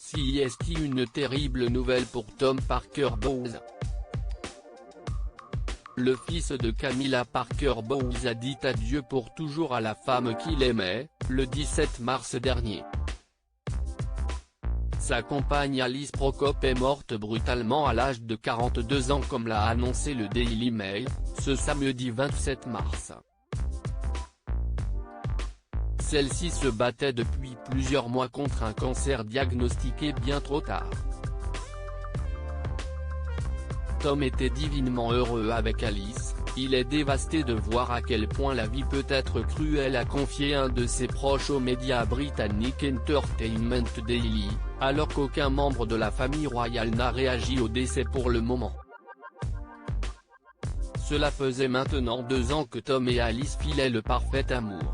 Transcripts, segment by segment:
CIST. Une terrible nouvelle pour Tom Parker Bowles. Le fils de Camilla Parker Bowles a dit adieu pour toujours à la femme qu'il aimait, le 17 mars dernier. Sa compagne Alice Prokop est morte brutalement à l'âge de 42 ans comme l'a annoncé le Daily Mail, ce samedi 27 mars. Celle-ci se battait depuis plusieurs mois contre un cancer diagnostiqué bien trop tard. Tom était divinement heureux avec Alice, il est dévasté de voir à quel point la vie peut être cruelle, a confié un de ses proches aux médias britanniques Entertainment Daily, alors qu'aucun membre de la famille royale n'a réagi au décès pour le moment. Cela faisait maintenant 2 ans que Tom et Alice filaient le parfait amour.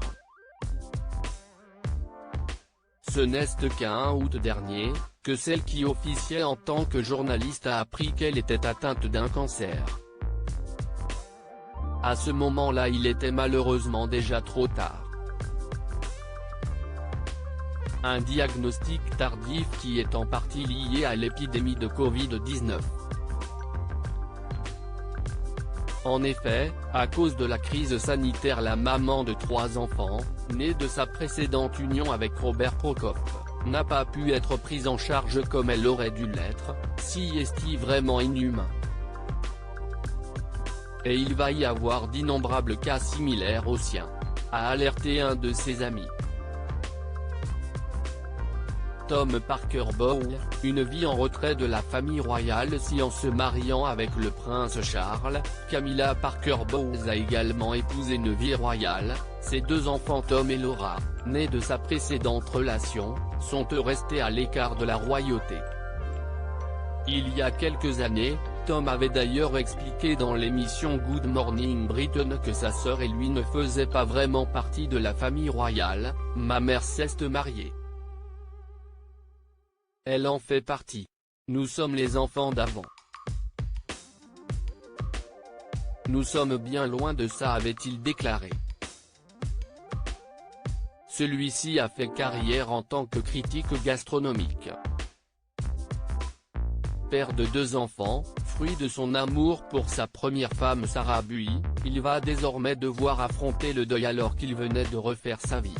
Ce n'est qu'un août dernier, que celle qui officiait en tant que journaliste a appris qu'elle était atteinte d'un cancer. À ce moment-là, il était malheureusement déjà trop tard. Un diagnostic tardif qui est en partie lié à l'épidémie de Covid-19. En effet, à cause de la crise sanitaire, la maman de 3 enfants, née de sa précédente union avec Robert Prokop, n'a pas pu être prise en charge comme elle aurait dû l'être, CIST vraiment inhumain. Et il va y avoir d'innombrables cas similaires au sien, a alerté un de ses amis. Tom Parker Bowles, une vie en retrait de la famille royale. Si en se mariant avec le prince Charles, Camilla Parker Bowles a également épousé une vie royale, ses 2 enfants Tom et Laura, nés de sa précédente relation, sont restés à l'écart de la royauté. Il y a quelques années, Tom avait d'ailleurs expliqué dans l'émission Good Morning Britain que sa sœur et lui ne faisaient pas vraiment partie de la famille royale. Ma mère s'est mariée. Elle en fait partie. Nous sommes les enfants d'avant. Nous sommes bien loin de ça, avait-il déclaré. Celui-ci a fait carrière en tant que critique gastronomique. Père de 2 enfants, fruit de son amour pour sa première femme Sarah Bui, il va désormais devoir affronter le deuil alors qu'il venait de refaire sa vie.